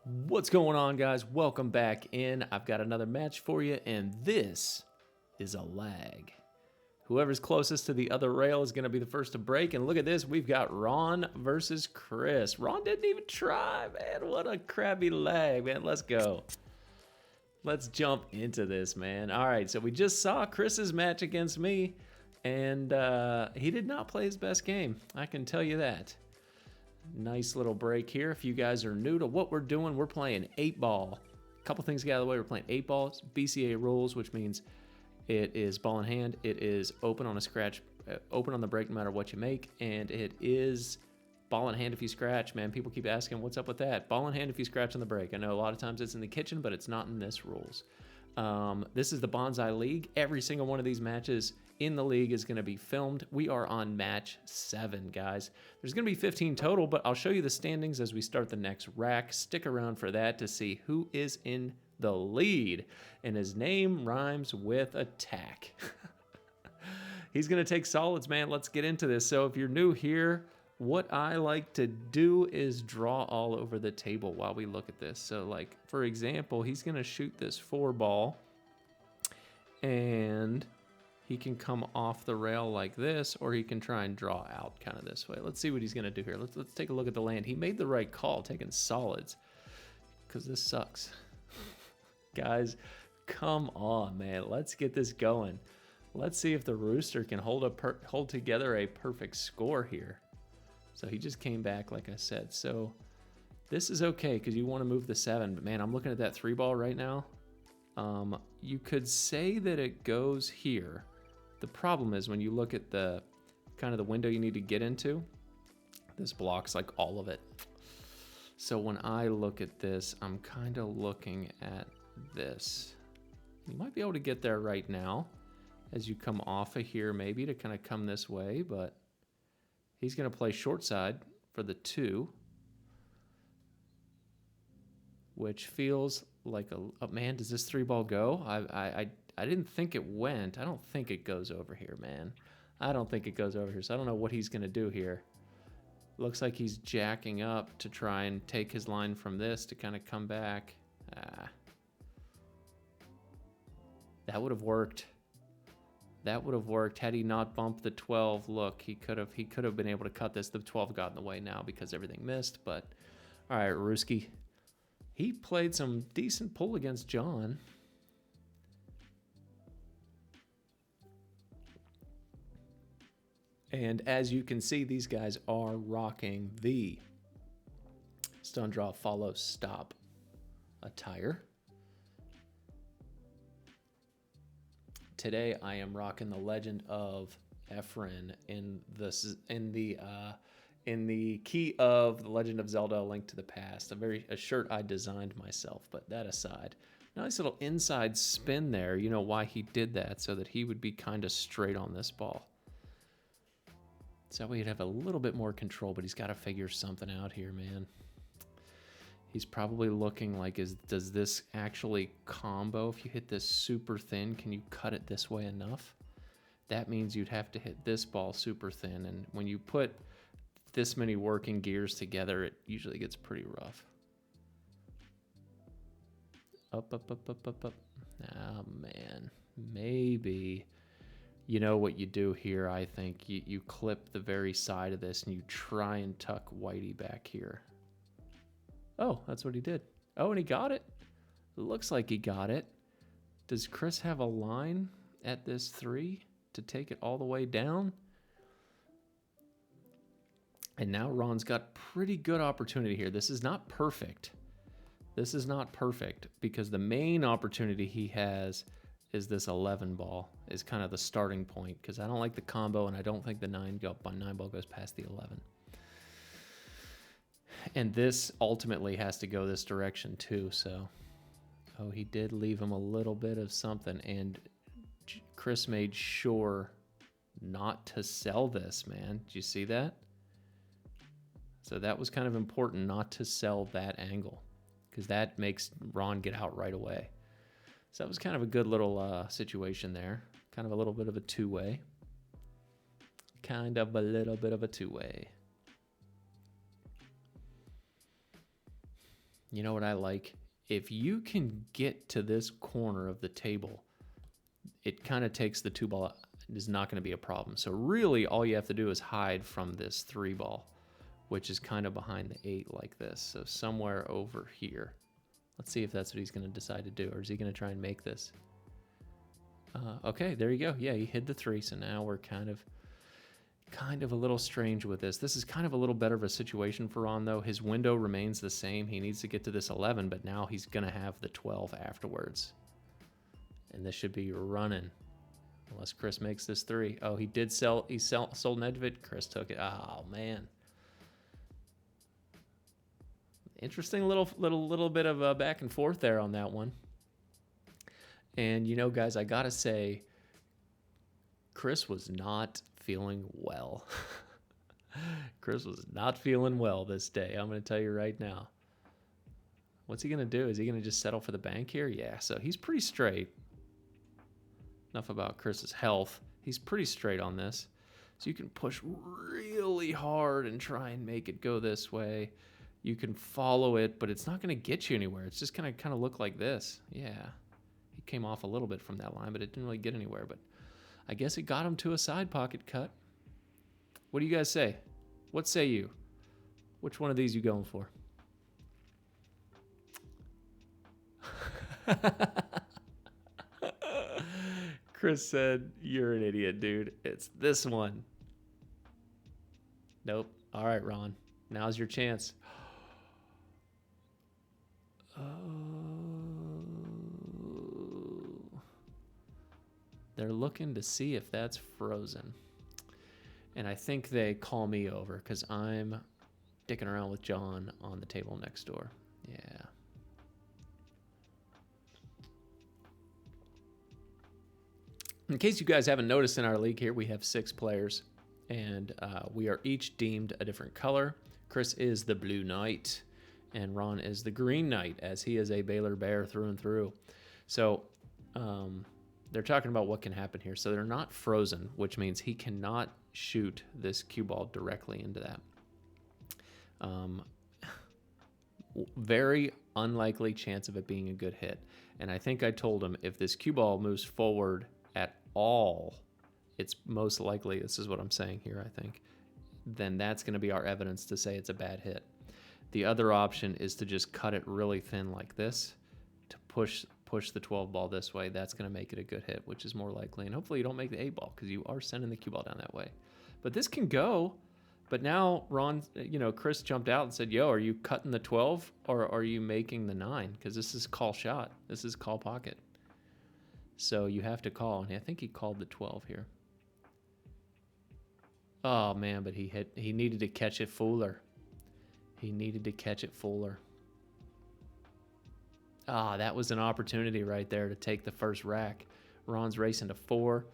What's going on, guys? Welcome back in. I've got another match for you, and this is a lag. Whoever's closest to the other rail is going to be the first to break, and look at this. We've got Ron versus Chris. Ron didn't even try, man. What a crappy lag, man. Let's go. Let's jump into this, man. All right, so we just saw Chris's match against me, and he did not play his best game. I can tell you that. Nice little break here. If you guys are new to what we're doing, we're playing 8-ball. A couple things get out of the way. We're playing 8-ball, BCA rules, which means it is ball in hand. It is open on a scratch, open on the break no matter what you make, and it is ball in hand if you scratch. Man, people keep asking, what's up with that? Ball in hand if you scratch on the break. I know a lot of times it's in the kitchen, but it's not in this rules. This is the BONSAI League. Every single one of these matches in the league is going to be filmed. We are on match 7, guys. There's going to be 15 total, but I'll show you the standings as we start the next rack. Stick around for that to see who is in the lead. And his name rhymes with attack. He's going to take solids, man. Let's get into this. So if you're new here, what I like to do is draw all over the table while we look at this. So like, for example, he's going to shoot this 4-ball and he can come off the rail like this, or he can try and draw out kind of this way. Let's see what he's going to do here. Let's take a look at the land. He made the right call taking solids because this sucks. Guys, come on, man. Let's get this going. Let's see if the Rooster can hold together a perfect score here. So he just came back, like I said. So this is okay because you want to move the 7. But, man, I'm looking at that 3-ball right now. You could say that it goes here. The problem is when you look at the kind of the window you need to get into, this blocks like all of it. So when I look at this, I'm kind of looking at this. You might be able to get there right now as you come off of here maybe to kind of come this way, but he's going to play short side for the 2, which feels like a man, does this 3-ball go? I didn't think it went. I don't think it goes over here, man. I don't think it goes over here, so I don't know what he's going to do here. Looks like he's jacking up to try and take his line from this to kind of come back. That would have worked. That would have worked had he not bumped the 12. Look, he could have been able to cut this. The 12 got in the way now because everything missed, but all right, Ruski. He played some decent pull against John. And as you can see, these guys are rocking the stun, draw, follow, stop attire. Today I am rocking the Legend of Efren in the key of The Legend of Zelda: A Link to the Past. A shirt I designed myself, but that aside. Nice little inside spin there. You know why he did that, so that he would be kind of straight on this ball. So that way he'd have a little bit more control, but he's got to figure something out here, man. He's probably looking like, does this actually combo? If you hit this super thin, can you cut it this way enough? That means you'd have to hit this ball super thin, and when you put this many working gears together, it usually gets pretty rough. Up, up, up, up, up, up. Oh, man. Maybe. You know what you do here, I think. You clip the very side of this, and you try and tuck Whitey back here. Oh, that's what he did. Oh, and he got it. Looks like he got it. Does Chris have a line at this 3 to take it all the way down? And now Ron's got pretty good opportunity here. This is not perfect. This is not perfect because the main opportunity he has is this 11 ball is kind of the starting point because I don't like the combo and I don't think the 9 ball goes past the 11. And this ultimately has to go this direction too, so. Oh, he did leave him a little bit of something, and Chris made sure not to sell this, man. Did you see that? So that was kind of important not to sell that angle because that makes Ron get out right away. So that was kind of a good little situation there. Kind of a little bit of a two-way. Kind of a little bit of a two-way. You know what I like? If you can get to this corner of the table, it kind of takes the 2-ball. Is not going to be a problem. So really all you have to do is hide from this 3-ball, which is kind of behind the 8 like this. So somewhere over here. Let's see if that's what he's going to decide to do. Or is he going to try and make this? Okay, there you go. Yeah, he hid the 3. So now we're kind of a little strange with this. This is kind of a little better of a situation for Ron, though. His window remains the same. He needs to get to this 11, but now he's going to have the 12 afterwards. And this should be running. Unless Chris makes this 3. Oh, he did sell. He sold Nedved. Chris took it. Oh, man. Interesting little bit of a back and forth there on that one. And, you know, guys, I got to say, Chris was not feeling well. Chris was not feeling well this day. I'm going to tell you right now. What's he going to do? Is he going to just settle for the bank here? Yeah, so he's pretty straight. Enough about Chris's health. He's pretty straight on this. So you can push really hard and try and make it go this way. You can follow it, but it's not going to get you anywhere. It's just going to kind of look like this. Yeah. He came off a little bit from that line, but it didn't really get anywhere. But I guess it got him to a side pocket cut. What do you guys say? What say you? Which one of these you going for? Chris said, "You're an idiot, dude. It's this one." Nope. All right, Ron. Now's your chance. Oh. They're looking to see if that's frozen. And I think they call me over because I'm dicking around with John on the table next door. Yeah. In case you guys haven't noticed, in our league here, we have 6 players, and we are each deemed a different color. Chris is the Blue Knight, and Ron is the Green Knight, as he is a Baylor Bear through and through. So they're talking about what can happen here. So they're not frozen, which means he cannot shoot this cue ball directly into that. Very unlikely chance of it being a good hit. And I think I told him if this cue ball moves forward at all, it's most likely, this is what I'm saying here, I think, then that's going to be our evidence to say it's a bad hit. The other option is to just cut it really thin like this to push the 12 ball this way. That's going to make it a good hit, which is more likely. And hopefully you don't make the 8 ball because you are sending the cue ball down that way. But this can go. But now Ron, Chris jumped out and said, "Yo, are you cutting the 12 or are you making the 9? Because this is call shot. This is call pocket. So you have to call." And I think he called the 12 here. Oh, man, but he needed to catch it fuller. He needed to catch it fuller. Ah, that was an opportunity right there to take the first rack. Ron's racing to 4.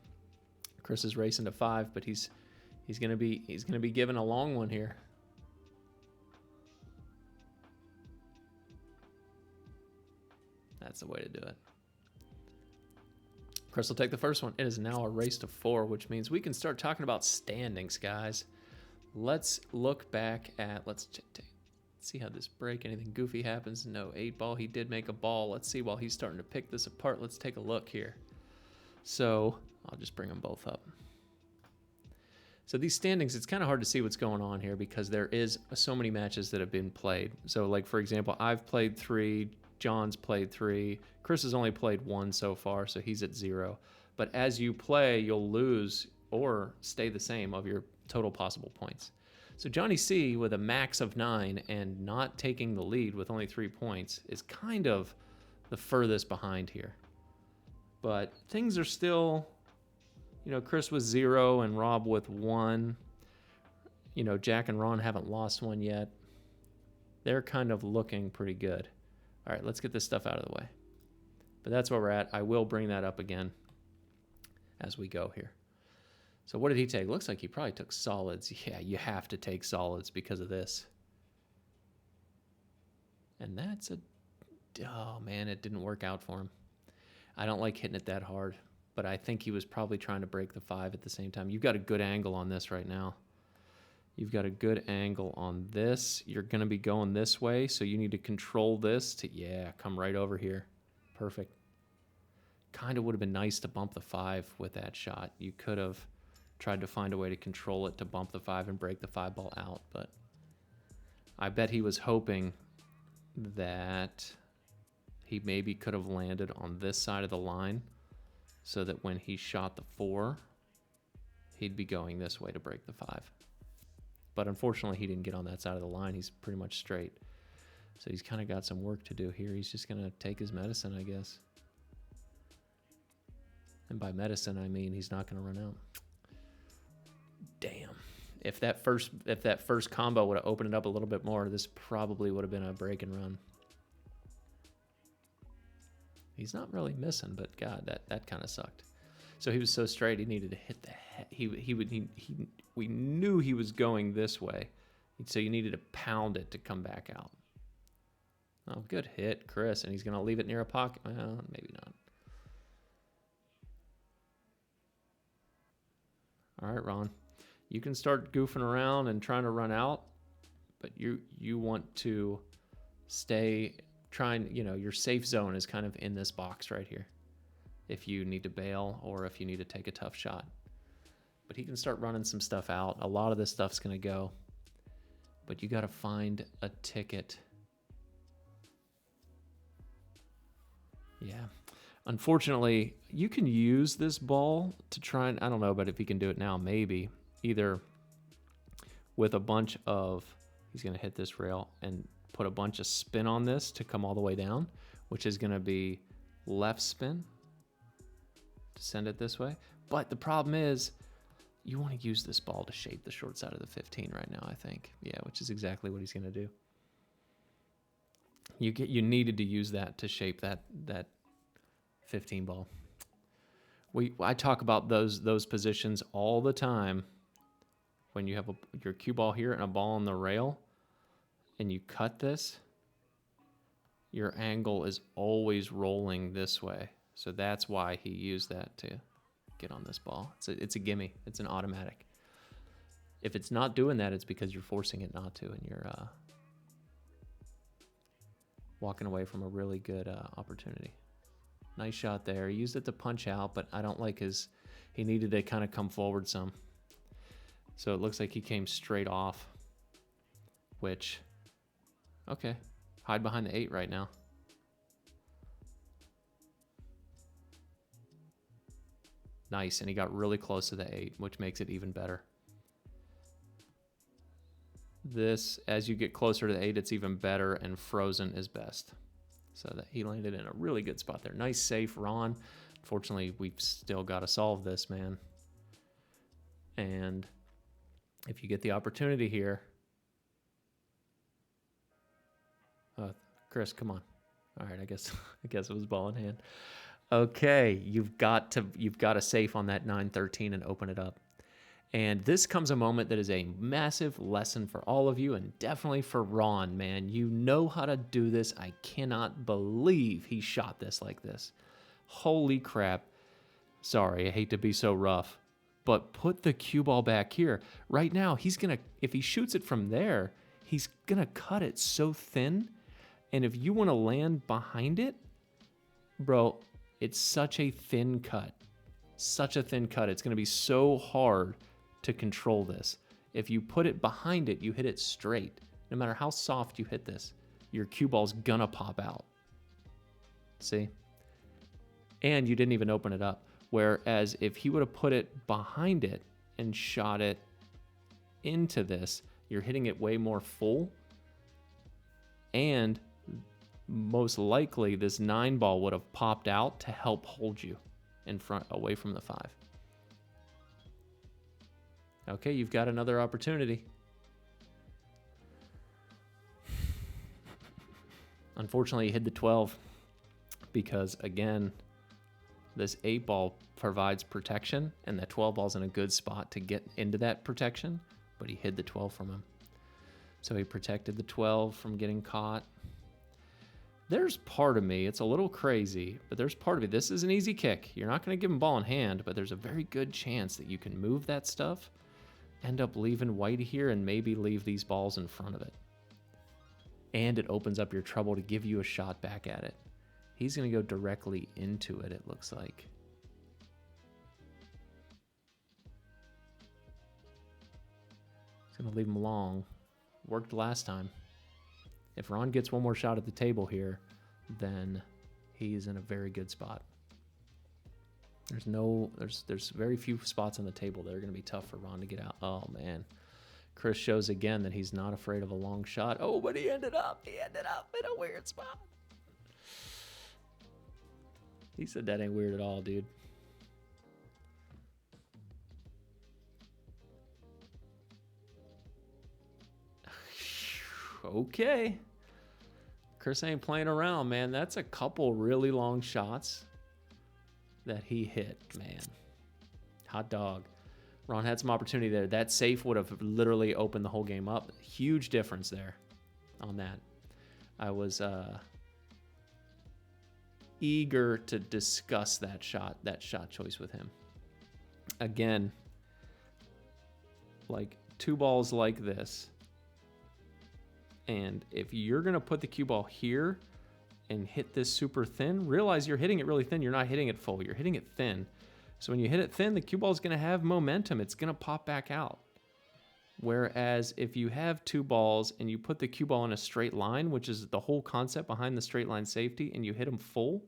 Chris is racing to 5, but he's gonna be given a long one here. That's the way to do it. Chris will take the first one. It is now a race to 4, which means we can start talking about standings, guys. Let's look back at, let's see how this break, anything goofy happens. No 8 ball. He did make a ball. Let's see while he's starting to pick this apart. Let's take a look here. So I'll just bring them both up. So these standings, it's kind of hard to see what's going on here because there is so many matches that have been played. So like, for example, I've played 3, John's played 3, Chris has only played 1 so far, so he's at 0. But as you play, you'll lose or stay the same of your total possible points. So Johnny C, with a max of 9 and not taking the lead with only 3 points, is kind of the furthest behind here. But things are still, Chris with 0 and Rob with 1. Jack and Ron haven't lost one yet. They're kind of looking pretty good. All right, let's get this stuff out of the way. But that's where we're at. I will bring that up again as we go here. So what did he take? Looks like he probably took solids. Yeah, you have to take solids because of this. And that's oh man, it didn't work out for him. I don't like hitting it that hard, but I think he was probably trying to break the 5 at the same time. You've got a good angle on this right now. You've got a good angle on this. You're going to be going this way, so you need to control this to, yeah, come right over here. Perfect. Kind of would have been nice to bump the 5 with that shot. You could have tried to find a way to control it to bump the 5 and break the 5 ball out, but I bet he was hoping that he maybe could have landed on this side of the line so that when he shot the 4, he'd be going this way to break the 5. But unfortunately, he didn't get on that side of the line. He's pretty much straight. So he's kind of got some work to do here. He's just going to take his medicine, I guess. And by medicine, I mean he's not going to run out. Damn. If that first combo would have opened it up a little bit more, this probably would have been a break and run. He's not really missing, but God, that kind of sucked. So he was so straight, he needed to hit the head. We knew he was going this way, so you needed to pound it to come back out. Oh, good hit, Chris. And he's going to leave it near a pocket. Well, maybe not. All right, Ron. You can start goofing around and trying to run out, but you want to stay trying, you know, your safe zone is kind of in this box right here if you need to bail or if you need to take a tough shot. But he can start running some stuff out. A lot of this stuff's going to go, but you got to find a ticket. Yeah. Unfortunately, you can use this ball to try and, I don't know, but if he can do it now, maybe either with a bunch of, he's going to hit this rail and put a bunch of spin on this to come all the way down, which is going to be left spin to send it this way. But the problem is you want to use this ball to shape the short side of the 15 right now, I think. Yeah, which is exactly what he's going to do. You needed to use that to shape that 15 ball. I talk about those positions all the time. When you have your cue ball here and a ball on the rail, and you cut this, your angle is always rolling this way. So that's why he used that to get on this ball. It's a gimme. It's an automatic. If it's not doing that, it's because you're forcing it not to, and you're walking away from a really good opportunity. Nice shot there. He used it to punch out, but I don't like he needed to kind of come forward some. So it looks like he came straight off, which, okay, hide behind the 8 right now. Nice, and he got really close to the 8, which makes it even better. This, as you get closer to the 8, it's even better, and frozen is best. So that he landed in a really good spot there. Nice, safe, Ron. Unfortunately, we've still got to solve this, man. And if you get the opportunity here, Chris, come on. All right, I guess it was ball in hand. Okay, you've got to safe on that 9-13 and open it up. And this comes a moment that is a massive lesson for all of you, and definitely for Ron, man. You know how to do this. I cannot believe he shot this like this. Holy crap. Sorry, I hate to be so rough. But put the cue ball back here. Right now, if he shoots it from there, he's going to cut it so thin. And if you want to land behind it, bro, it's such a thin cut. Such a thin cut. It's going to be so hard to control this. If you put it behind it, you hit it straight. No matter how soft you hit this, your cue ball's going to pop out. See? And you didn't even open it up. Whereas if he would have put it behind it and shot it into this, you're hitting it way more full. And most likely this 9 ball would have popped out to help hold you in front, away from the 5. Okay, you've got another opportunity. Unfortunately, you hit the 12 because, again, this 8 ball provides protection, and that 12 ball's in a good spot to get into that protection, but he hid the 12 from him. So he protected the 12 from getting caught. There's part of me, it's a little crazy, but there's part of me. This is an easy kick. You're not going to give him ball in hand, but there's a very good chance that you can move that stuff end up leaving white here and maybe leave these balls in front of it. And it opens up your trouble to give you a shot back at it. He's going to go directly into it, it looks like. He's going to leave him long. Worked last time. If Ron gets one more shot at the table here, then he's in a very good spot. There's very few spots on the table that are going to be tough for Ron to get out. Oh, man. Chris shows again that he's not afraid of a long shot. Oh, but he ended up in a weird spot. He said that ain't weird at all, dude. Okay. Chris ain't playing around, man. That's a couple really long shots that he hit, man. Hot dog. Ron had some opportunity there. That safe would have literally opened the whole game up. Huge difference there on that. I was eager to discuss that shot choice with him. Again, like 2 balls like this. And if you're going to put the cue ball here and hit this super thin, realize you're hitting it really thin. You're not hitting it full. You're hitting it thin. So when you hit it thin, the cue ball is going to have momentum. It's going to pop back out. Whereas if you have 2 balls and you put the cue ball in a straight line, which is the whole concept behind the straight line safety, and you hit them full,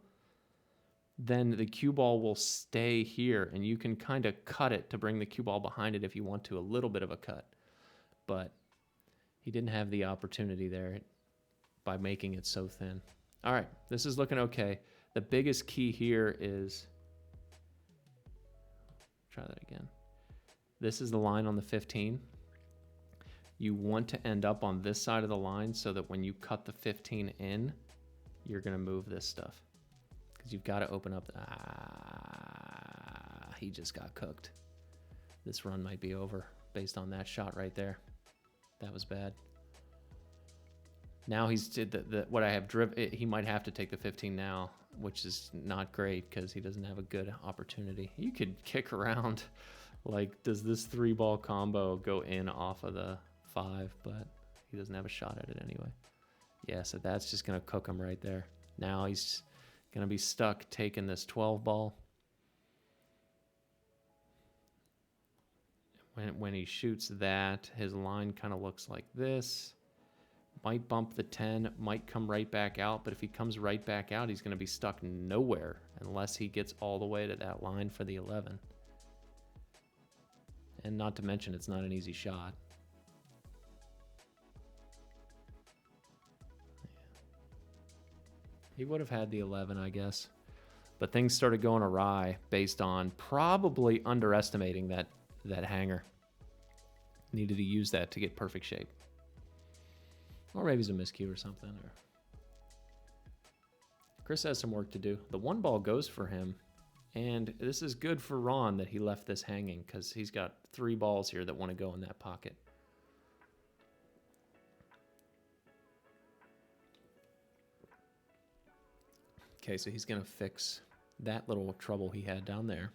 then the cue ball will stay here, and you can kind of cut it to bring the cue ball behind it if you want to, a little bit of a cut. But he didn't have the opportunity there by making it so thin. All right, this is looking okay. The biggest key here is, try that again. This is the line on the 15. You want to end up on this side of the line so that when you cut the 15 in, you're going to move this stuff. Because you've got to open up. He just got cooked. This run might be over based on that shot right there. That was bad. Now he's did what I have driven. He might have to take the 15 now, which is not great because he doesn't have a good opportunity. You could kick around, like, does this 3-ball combo go in off of the 5? But he doesn't have a shot at it anyway. Yeah, so that's just gonna cook him right there. Now he's gonna be stuck taking this 12-ball. When he shoots that, his line kind of looks like this. Might bump the 10, might come right back out, but if he comes right back out, he's going to be stuck nowhere unless he gets all the way to that line for the 11. And not to mention, it's not an easy shot. He would have had the 11, I guess. But things started going awry based on probably underestimating that hanger. Needed to use that to get perfect shape. Or maybe it's a miscue or something. Or Chris has some work to do. The 1 ball goes for him. And this is good for Ron that he left this hanging because he's got 3 balls here that want to go in that pocket. Okay, so he's going to fix that little trouble he had down there.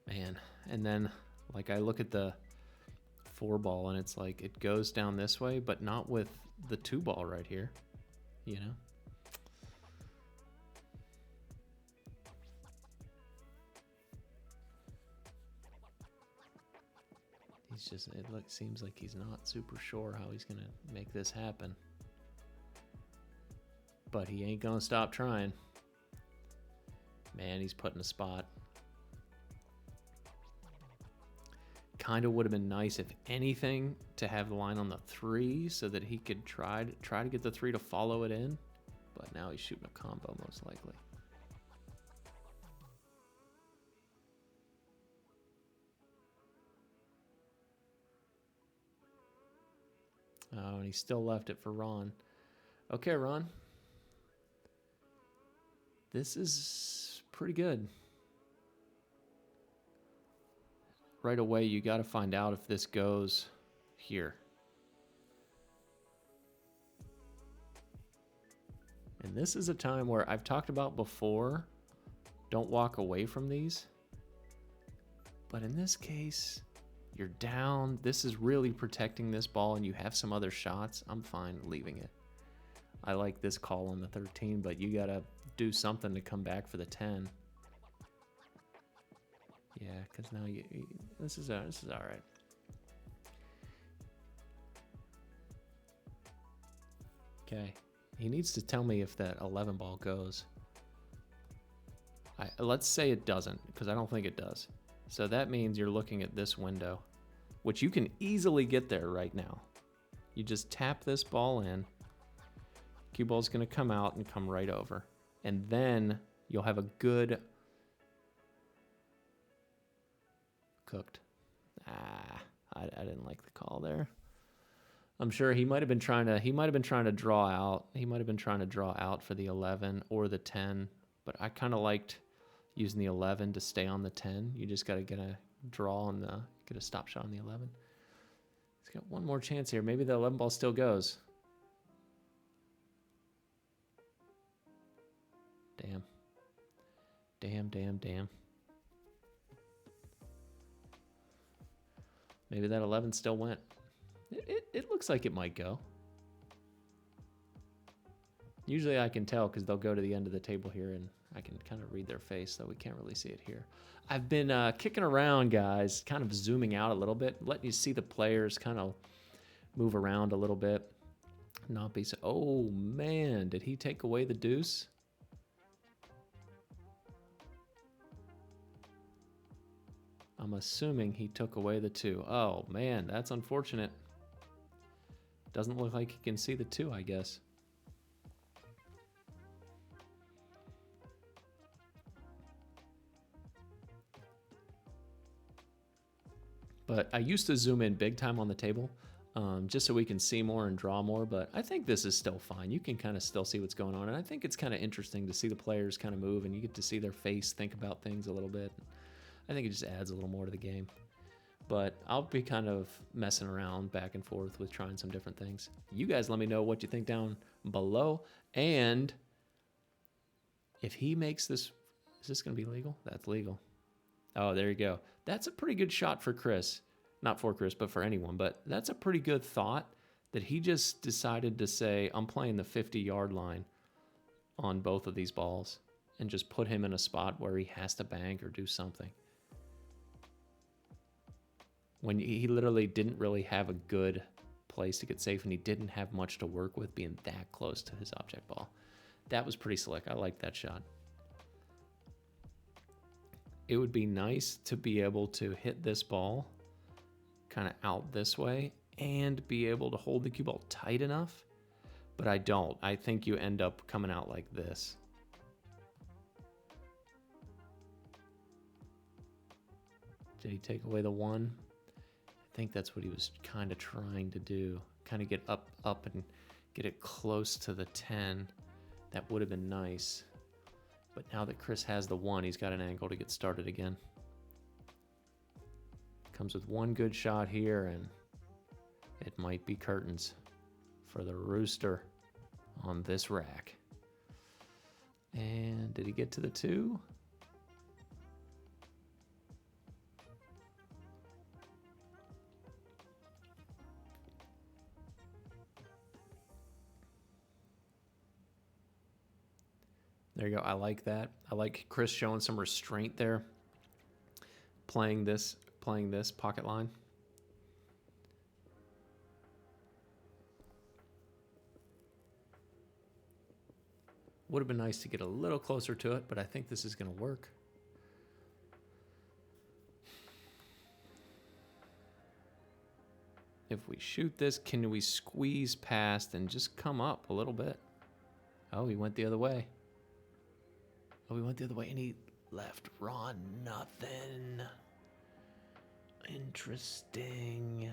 Man, and then like I look at the 4-ball and it's like it goes down this way, but not with the 2-ball right here, you know? He's just, seems like he's not super sure how he's gonna make this happen. But he ain't gonna stop trying. Man, he's put in a spot. Kind of would have been nice, if anything, to have the line on the 3 so that he could try to get the 3 to follow it in. But now he's shooting a combo, most likely. Oh, and he still left it for Ron. Okay, Ron. This is pretty good. Right away, you got to find out if this goes here. And this is a time where I've talked about before Don't walk away from these. But in this case, you're down. This is really protecting this ball, and you have some other shots. I'm fine leaving it. I like this call on the 13, but you gotta do something to come back for the 10. Yeah, because now this is all right. Okay, he needs to tell me if that 11 ball goes. Let's say it doesn't, because I don't think it does. So that means you're looking at this window, which you can easily get there right now. You just tap this ball in. Cue ball's going to come out and come right over. And then you'll have a good... Cooked. I didn't like the call there. I'm sure he might have been trying to draw out. He might have been trying to draw out for the 11 or the 10, but I kind of liked using the 11 to stay on the 10. You just got to get a draw on get a stop shot on the 11. He's got one more chance here. Maybe the 11 ball still goes. Damn. Damn. Maybe that 11 still went. It looks like it might go. Usually I can tell because they'll go to the end of the table here and I can kind of read their face, though we can't really see it here. I've been kicking around, guys, kind of zooming out a little bit, letting you see the players kind of move around a little bit. Not be so... Oh, man, did he take away the deuce? I'm assuming he took away the 2. Oh, man, that's unfortunate. Doesn't look like he can see the 2, I guess. But I used to zoom in big time on the table just so we can see more and draw more, but I think this is still fine. You can kind of still see what's going on, and I think it's kind of interesting to see the players kind of move, and you get to see their face think about things a little bit. I think it just adds a little more to the game. But I'll be kind of messing around back and forth with trying some different things. You guys let me know what you think down below. And if he makes this, is this going to be legal? That's legal. Oh, there you go. That's a pretty good shot for Chris. Not for Chris, but for anyone. But that's a pretty good thought that he just decided to say, I'm playing the 50-yard line on both of these balls and just put him in a spot where he has to bank or do something. When he literally didn't really have a good place to get safe and he didn't have much to work with being that close to his object ball. That was pretty slick. I like that shot. It would be nice to be able to hit this ball kind of out this way and be able to hold the cue ball tight enough, but I don't. I think you end up coming out like this. Did he take away the 1? I think that's what he was kind of trying to do. Kind of get up and get it close to the 10. That would have been nice. But now that Chris has the 1, he's got an angle to get started again. Comes with one good shot here, and it might be curtains for the Rooster on this rack. And did he get to the 2? There you go. I like that. I like Chris showing some restraint there. Playing this pocket line. Would have been nice to get a little closer to it, but I think this is going to work. If we shoot this, can we squeeze past and just come up a little bit? Oh, he went the other way. Oh, he went the other way, and he left Ron nothing. Interesting.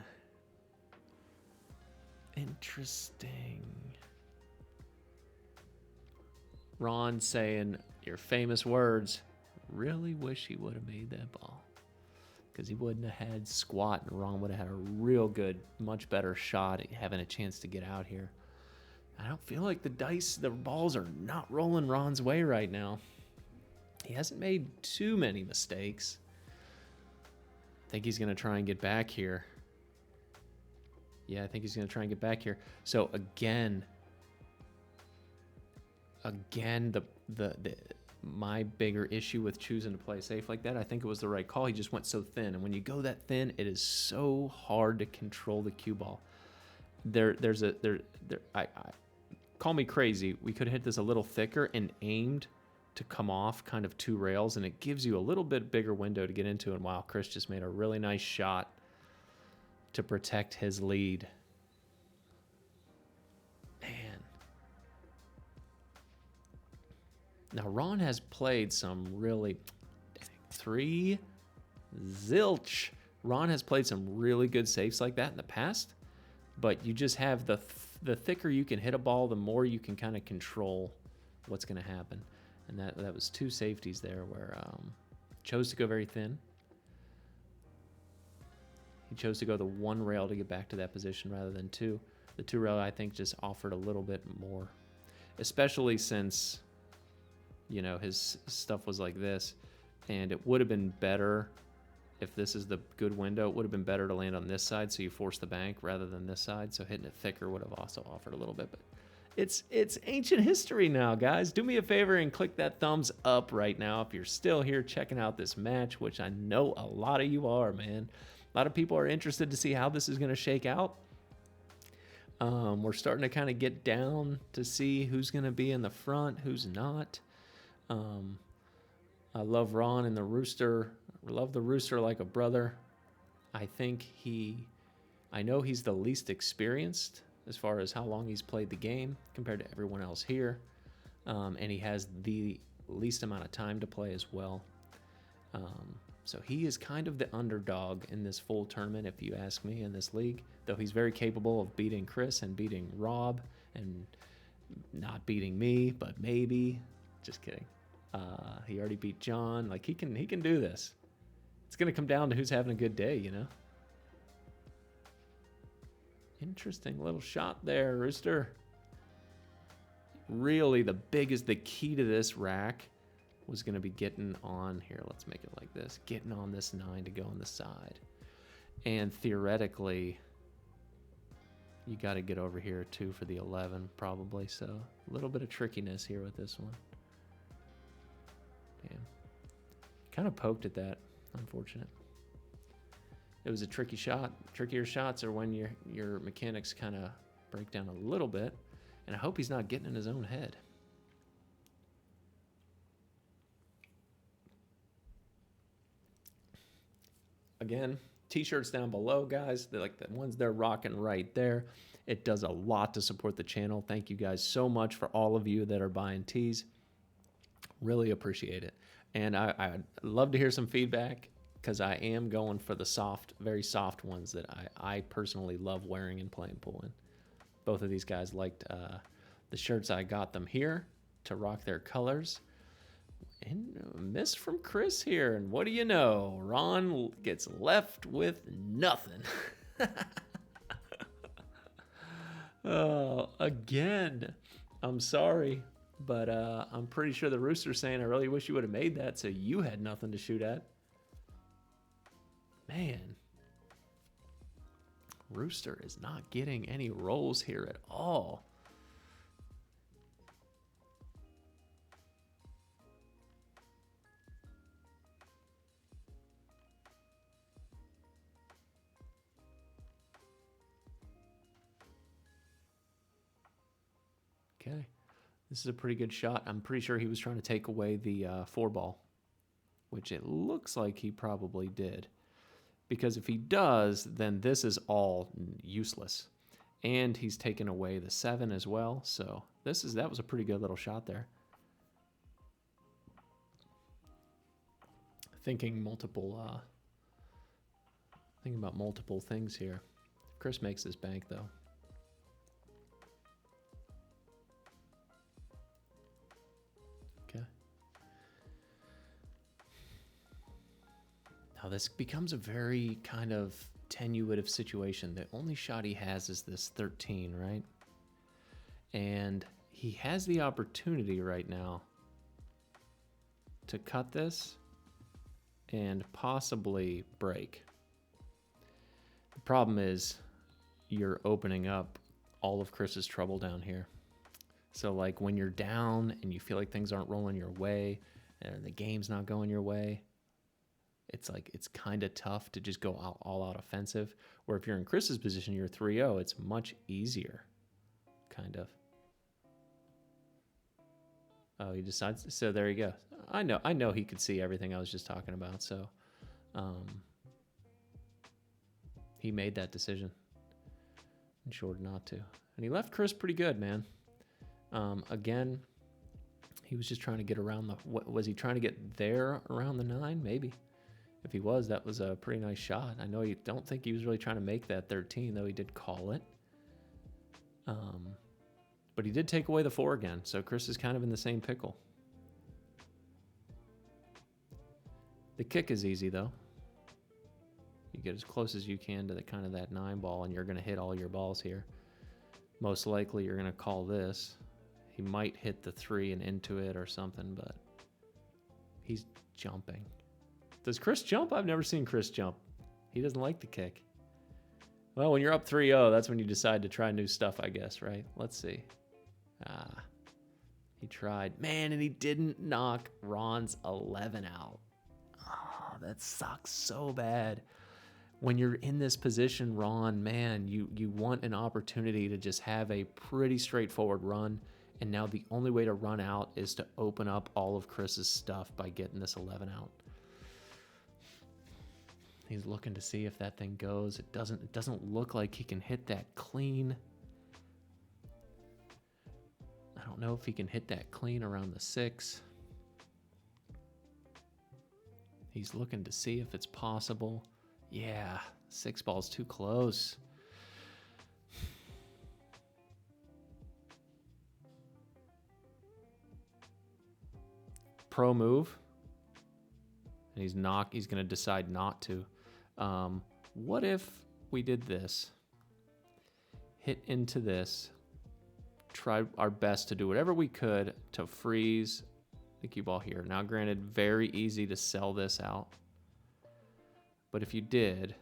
Ron saying your famous words, really wish he would have made that ball. Because he wouldn't have had squat, and Ron would have had a real good, much better shot at having a chance to get out here. I don't feel like the balls are not rolling Ron's way right now. He hasn't made too many mistakes. I think he's going to try and get back here. Yeah, I think he's going to try and get back here. So again, my bigger issue with choosing to play safe like that, I think it was the right call. He just went so thin, and when you go that thin, it is so hard to control the cue ball. Call me crazy. We could hit this a little thicker and aimed to come off kind of 2 rails, and it gives you a little bit bigger window to get into. And wow, Chris just made a really nice shot to protect his lead. Man. Now, Ron has played some really... 3 zilch. Ron has played some really good safes like that in the past, but you just have the thicker you can hit a ball, the more you can kind of control what's going to happen. And that was 2 safeties there where chose to go very thin. He chose to go the 1 rail to get back to that position rather than 2. The 2 rail, I think, just offered a little bit more, especially since, you know, his stuff was like this. And it would have been better if this is the good window. It would have been better to land on this side, so you force the bank rather than this side. So hitting it thicker would have also offered a little bit. But it's ancient history now, guys. Do me a favor and click that thumbs up right now if you're still here checking out this match, which I know a lot of you are, man. A lot of people are interested to see how this is going to shake out. We're starting to kind of get down to see who's going to be in the front, who's not. I love Ron and the Rooster. I love the Rooster like a brother. I know he's the least experienced as far as how long he's played the game compared to everyone else here. And he has the least amount of time to play as well. So he is kind of the underdog in this full tournament, if you ask me, in this league. Though he's very capable of beating Chris and beating Rob and not beating me, but maybe. Just kidding. He already beat John. Like, he can do this. It's going to come down to who's having a good day, you know? Interesting little shot there, Rooster. Really, the key to this rack was going to be getting on here. Let's make it like this. Getting on this 9 to go on the side. And theoretically, you got to get over here too for the 11 probably. So a little bit of trickiness here with this one. Damn. Kind of poked at that. Unfortunate. It was a tricky shot. Trickier shots are when your mechanics kind of break down a little bit. And I hope he's not getting in his own head. Again, t-shirts down below, guys. They're like the ones they're rocking right there. It does a lot to support the channel. Thank you guys so much for all of you that are buying tees. Really appreciate it. And I'd love to hear some feedback, because I am going for the soft, very soft ones that I personally love wearing and playing pool in. Both of these guys liked the shirts. I got them here to rock their colors. And a miss from Chris here. And what do you know? Ron gets left with nothing. Oh, again. I'm sorry. But I'm pretty sure the Rooster's saying, I really wish you would have made that so you had nothing to shoot at. Man. Rooster is not getting any rolls here at all. Okay. This is a pretty good shot. I'm pretty sure he was trying to take away the 4-ball, which it looks like he probably did. Because if he does, then this is all useless. And he's taken away the 7 as well. So that was a pretty good little shot there. Thinking about multiple things here. Chris makes this bank though. Now this becomes a very kind of tenuative situation. The only shot he has is this 13, right? And he has the opportunity right now to cut this and possibly break. The problem is you're opening up all of Chris's trouble down here. So like when you're down and you feel like things aren't rolling your way and the game's not going your way, it's like it's kind of tough to just go all out offensive. Where if you're in Chris's position, you're 3-0, it's much easier, kind of. Oh, he decides. So there you go. I know he could see everything I was just talking about. So he made that decision. Ensured not to. And he left Chris pretty good, man. Again, he was just trying to get around the... What, was he trying to get there around the 9? Maybe. If he was, that was a pretty nice shot. I know you don't think he was really trying to make that 13, though he did call it. But he did take away the 4 again, so Chris is kind of in the same pickle. The kick is easy, though. You get as close as you can to the kind of that 9 ball, and you're going to hit all your balls here. Most likely, you're going to call this. He might hit the 3 and into it or something, but he's jumping. Does Chris jump? I've never seen Chris jump. He doesn't like the kick. Well, when you're up 3-0, that's when you decide to try new stuff, I guess, right? Let's see. He tried. Man, and he didn't knock Ron's 11 out. Oh, that sucks so bad. When you're in this position, Ron, man, you want an opportunity to just have a pretty straightforward run. And now the only way to run out is to open up all of Chris's stuff by getting this 11 out. He's looking to see if that thing goes. It doesn't look like he can hit that clean. I don't know if he can hit that clean around the 6. He's looking to see if it's possible. Yeah, 6 ball's too close. Pro move. And he's going to decide not to. What if we did this? Hit into this. Try our best to do whatever we could to freeze the cue ball here. Now, granted, very easy to sell this out. But if you did,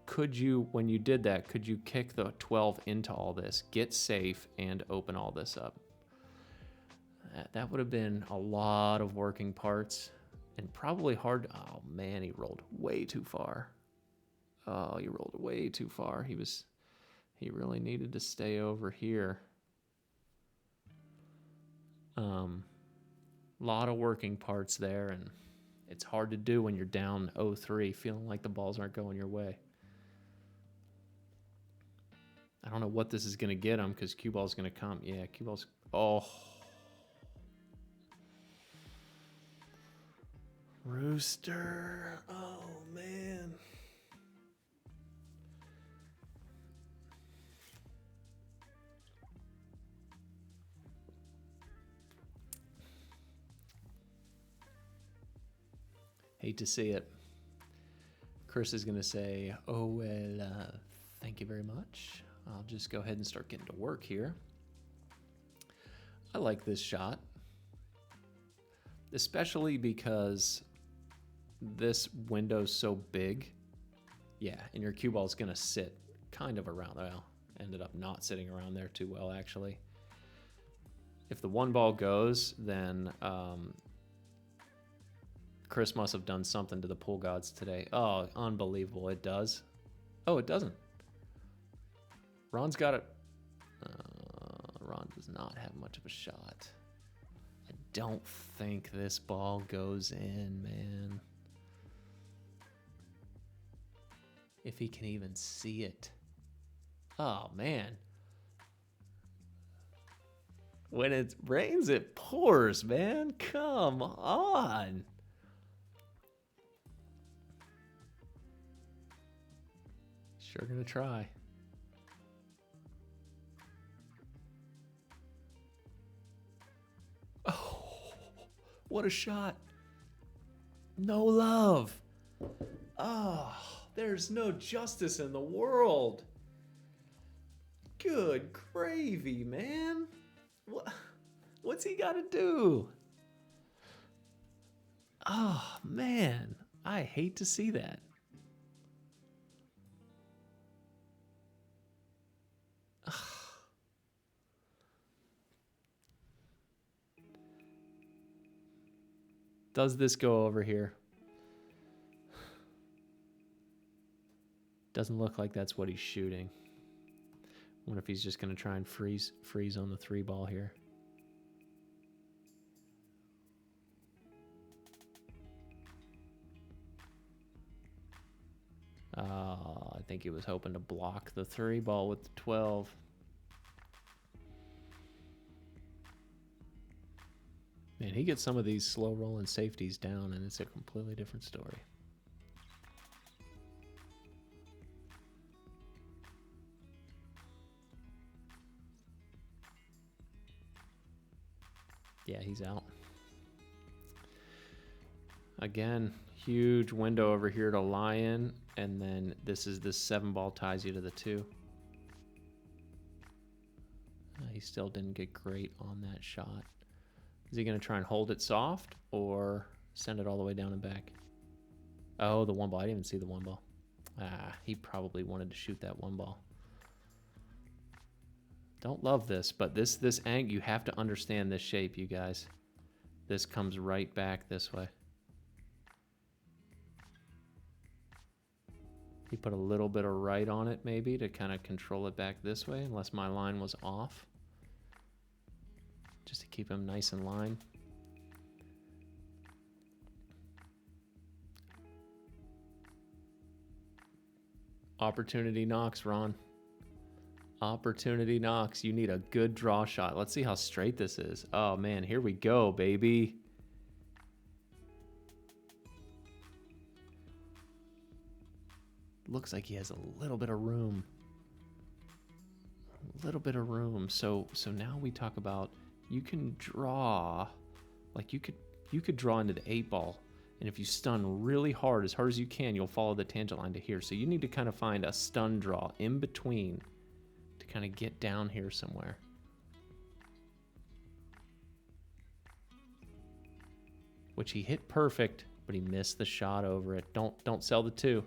could you, when you did that, could you kick the 12 into all this, get safe, and open all this up? That would have been a lot of working parts. And probably hard. Oh, man, he rolled way too far. Oh, he rolled way too far. He really needed to stay over here. Lot of working parts there, and it's hard to do when you're down 0-3, feeling like the balls aren't going your way. I don't know what this is going to get him, because cue ball's going to come. Yeah, cue ball's... Oh... Rooster. Oh, man. Hate to see it. Chris is going to say, oh, well, thank you very much. I'll just go ahead and start getting to work here. I like this shot, especially because this window's so big. Yeah, and your cue ball's going to sit kind of around. Well, ended up not sitting around there too well, actually. If the 1 ball goes, then Chris must have done something to the pool gods today. Oh, unbelievable. It does. Oh, it doesn't. Ron's got it. Ron does not have much of a shot. I don't think this ball goes in, man. If he can even see it. Oh, man. When it rains, it pours, man. Come on. Sure gonna try. Oh, what a shot. No love. Oh, there's no justice in the world. Good gravy, man. What's he got to do? Oh, man. I hate to see that. Does this go over here? Doesn't look like that's what he's shooting. Wonder if he's just going to try and freeze on the 3-ball here. I think he was hoping to block the 3-ball with the 12. Man, he gets some of these slow rolling safeties down and it's a completely different story. Yeah, he's out. Again, huge window over here to lie in, and then this 7-ball ties you to the 2. He still didn't get great on that shot. Is he going to try and hold it soft or send it all the way down and back? Oh, the 1-ball. I didn't even see the 1-ball. He probably wanted to shoot that 1-ball. Don't love this, but this angle, you have to understand this shape, you guys. This comes right back this way. He put a little bit of right on it maybe to kind of control it back this way, unless my line was off. Just to keep him nice in line. Opportunity knocks, Ron. Opportunity knocks. You need a good draw shot. Let's see how straight this is. Oh, man, here we go, baby. Looks like he has a little bit of room. A little bit of room. So now we talk about you can draw, like you could draw into the 8-ball, and if you stun really hard as you can, you'll follow the tangent line to here. So you need to kind of find a stun draw in between to kind of get down here somewhere. Which he hit perfect, but he missed the shot over it. Don't sell the 2.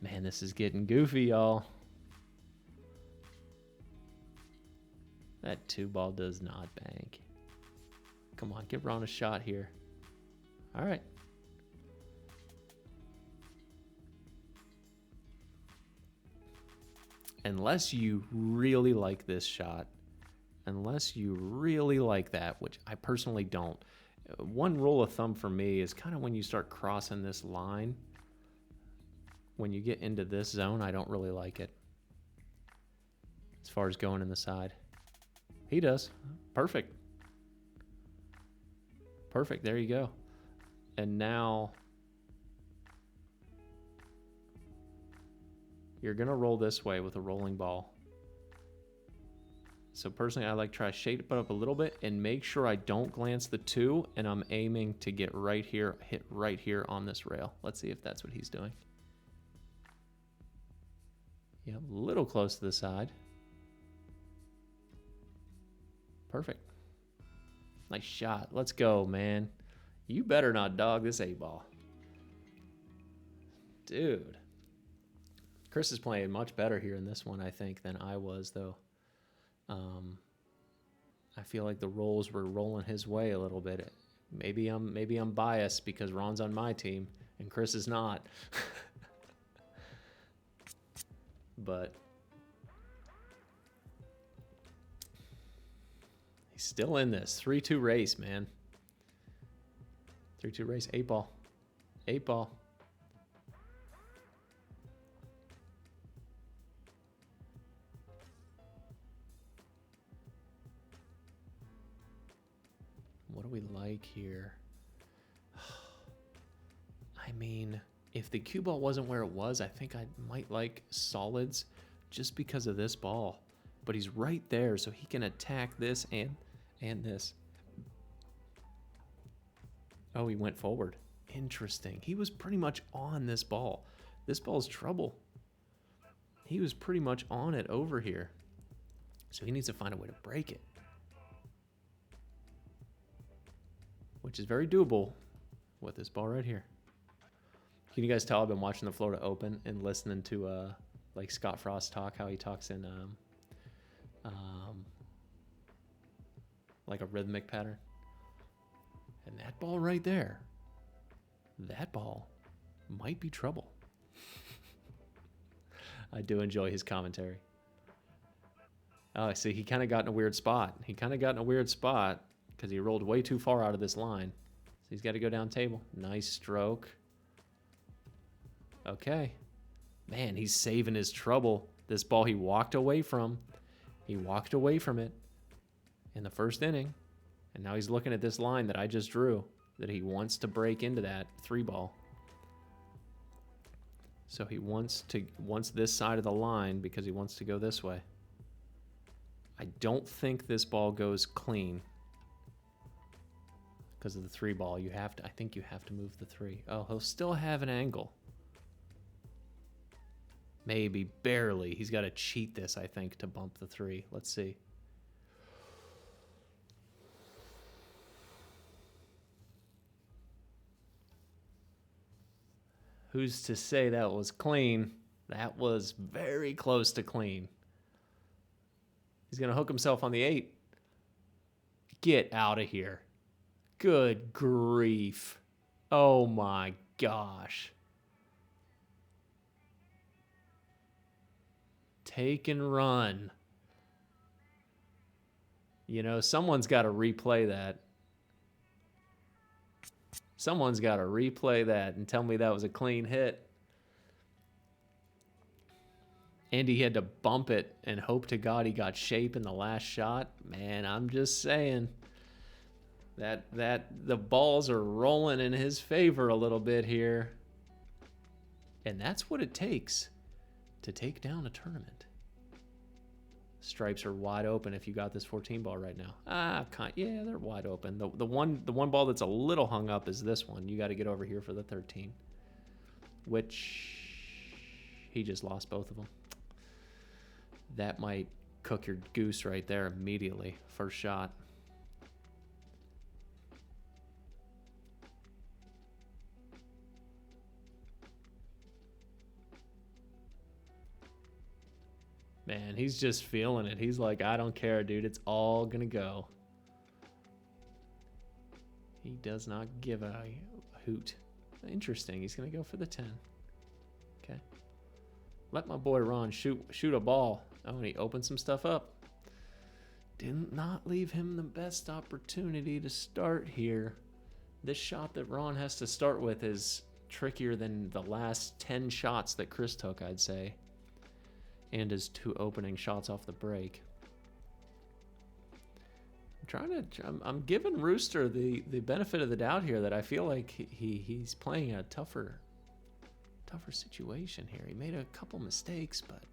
Man, this is getting goofy, y'all. That 2-ball does not bank. Come on, give Ron a shot here. All right. Unless you really like this shot, unless you really like that, which I personally don't. One rule of thumb for me is kind of when you start crossing this line, when you get into this zone, I don't really like it. As far as going in the side. He does. Perfect. Perfect. There you go. And now you're going to roll this way with a rolling ball. So personally, I like try to shade it up a little bit and make sure I don't glance the 2, and I'm aiming to get right here, hit right here on this rail. Let's see if that's what he's doing. Yeah, a little close to the side. Perfect. Nice shot. Let's go, man. You better not dog this 8-ball. Dude. Chris is playing much better here in this one, I think, than I was, though. I feel like the rolls were rolling his way a little bit. Maybe I'm biased because Ron's on my team and Chris is not. But he's still in this 3-2 race, man. 3-2 race. 8-ball. 8-ball. What do we like here? I mean, if the cue ball wasn't where it was, I think I might like solids just because of this ball. But he's right there, so he can attack this and this. Oh, he went forward. Interesting. He was pretty much on this ball. This ball's trouble. He was pretty much on it over here. So he needs to find a way to break it. which is very doable with this ball right here. Can you guys tell I've been watching the Florida Open and listening to like Scott Frost talk, how he talks in like a rhythmic pattern. And that ball right there, that ball might be trouble. I do enjoy his commentary. Oh, see, he kind of got in a weird spot. He kind of got in a weird spot because he rolled way too far out of this line. So he's got to go down table. Nice stroke. Okay. Man, he's saving his trouble. This ball he walked away from. He walked away from it in the first inning. And now he's looking at this line that I just drew, that he wants to break into that 3-ball. So he wants this side of the line because he wants to go this way. I don't think this ball goes clean because of the 3-ball. I think you have to move the 3. Oh, he'll still have an angle. Maybe, barely. He's got to cheat this, I think, to bump the 3. Let's see. Who's to say that was clean? That was very close to clean. He's going to hook himself on the 8. Get out of here. Good grief. Oh my gosh. Take and run. You know, someone's got to replay that. Someone's got to replay that and tell me that was a clean hit. And he had to bump it and hope to God he got shape in the last shot. Man, I'm just saying that the balls are rolling in his favor a little bit here. And that's what it takes to take down a tournament. Stripes are wide open if you got this 14 ball right now. Yeah, they're wide open. The one ball that's a little hung up is this one. You got to get over here for the 13, which he just lost both of them. That might cook your goose right there immediately. First shot. Man, he's just feeling it. He's like, I don't care, dude. It's all going to go. He does not give a hoot. Interesting. He's going to go for the 10. Okay. Let my boy Ron shoot a ball. Oh, and he opened some stuff up. Did not leave him the best opportunity to start here. This shot that Ron has to start with is trickier than the last 10 shots that Chris took, I'd say. And his 2 opening shots off the break. I'm giving Rooster the benefit of the doubt here that I feel like he's playing a tougher situation here. He made a couple mistakes, but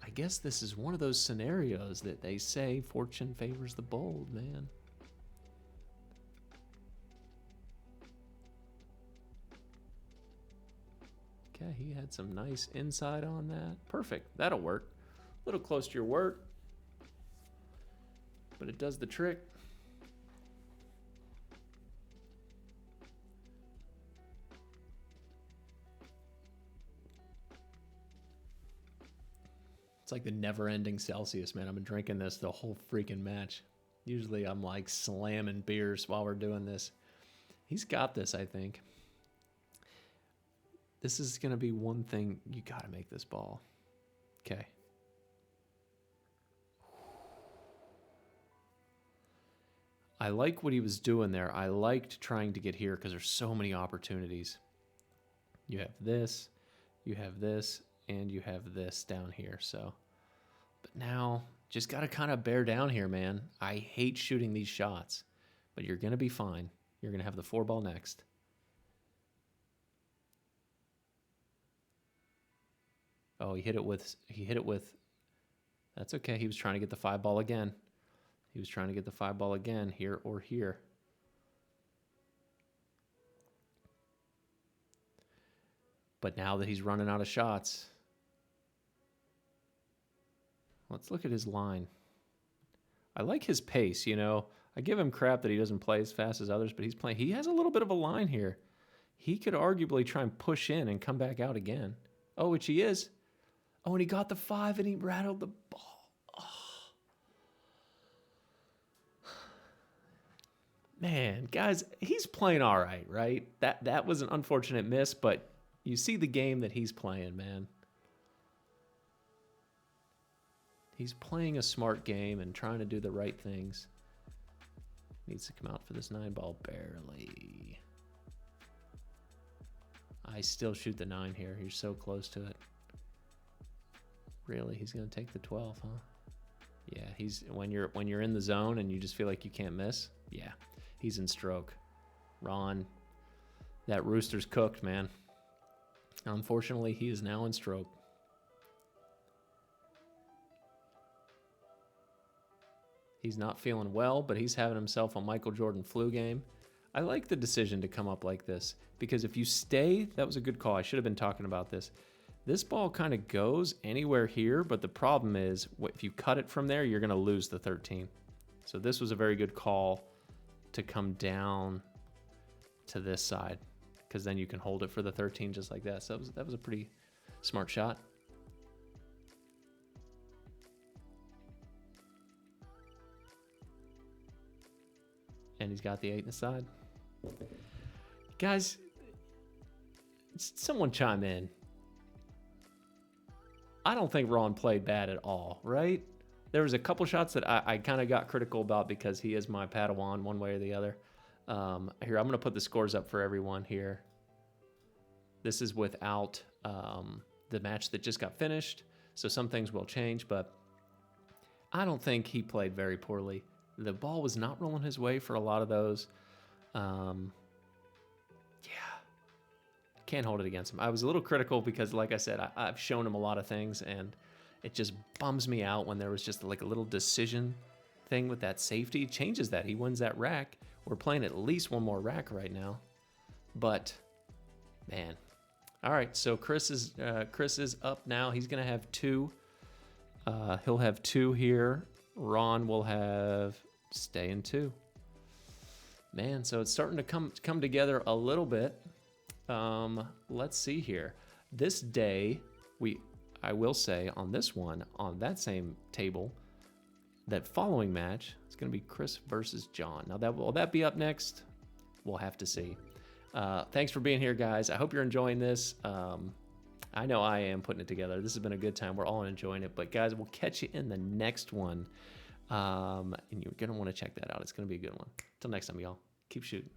I guess this is one of those scenarios that they say fortune favors the bold, man. Okay, he had some nice inside on that. Perfect. That'll work. A little close to your work, but it does the trick. It's like the never-ending Celsius, man. I've been drinking this the whole freaking match. Usually I'm like slamming beers while we're doing this. He's got this, I think. This is going to be one thing. You got to make this ball. Okay. I like what he was doing there. I liked trying to get here because there's so many opportunities. You have this, and you have this down here. So, but now just got to kind of bear down here, man. I hate shooting these shots, but you're going to be fine. You're going to have the 4 ball next. Oh, he hit it with, that's okay. He was trying to get the 5 ball again. He was trying to get the 5 ball again, here or here. But now that he's running out of shots, let's look at his line. I like his pace, you know. I give him crap that he doesn't play as fast as others, but he's playing. He has a little bit of a line here. He could arguably try and push in and come back out again. Oh, which he is. Oh, and he got the 5 and he rattled the ball. Oh. Man, guys, he's playing all right, right? That was an unfortunate miss, but you see the game that he's playing, man. He's playing a smart game and trying to do the right things. Needs to come out for this 9 ball barely. I still shoot the 9 here. You're so close to it. Really, he's gonna take the 12, huh? Yeah, he's when you're in the zone and you just feel like you can't miss. Yeah, he's in stroke. Ron, that rooster's cooked, man. Unfortunately, he is now in stroke. He's not feeling well, but he's having himself a Michael Jordan flu game. I like the decision to come up like this because if you stay, that was a good call. I should have been talking about this. This ball kind of goes anywhere here, but the problem is if you cut it from there, you're going to lose the 13. So this was a very good call to come down to this side because then you can hold it for the 13 just like that. So that was a pretty smart shot. And he's got the 8 in the side. Guys, someone chime in. I don't think Ron played bad at all, right? There was a couple shots that I kind of got critical about because he is my Padawan one way or the other. Here, I'm going to put the scores up for everyone here. This is without the match that just got finished, so some things will change, but I don't think he played very poorly. The ball was not rolling his way for a lot of those. Yeah, can't hold it against him. I was a little critical because, like I said, I've shown him a lot of things, and it just bums me out when there was just like a little decision thing with that safety. Changes that. He wins that rack. We're playing at least one more rack right now. But, man. All right, so Chris is up now. He's going to have 2. He'll have 2 here. Ron will have stay in 2. Man, so it's starting to come together a little bit. Let's see here. This day, I will say on this one, on that same table, that following match, it's going to be Chris versus John. Now, will that be up next? We'll have to see. Thanks for being here, guys. I hope you're enjoying this. I know I am putting it together. This has been a good time. We're all enjoying it. But, guys, we'll catch you in the next one. And you're going to want to check that out. It's going to be a good one. Until next time, y'all. Keep shooting.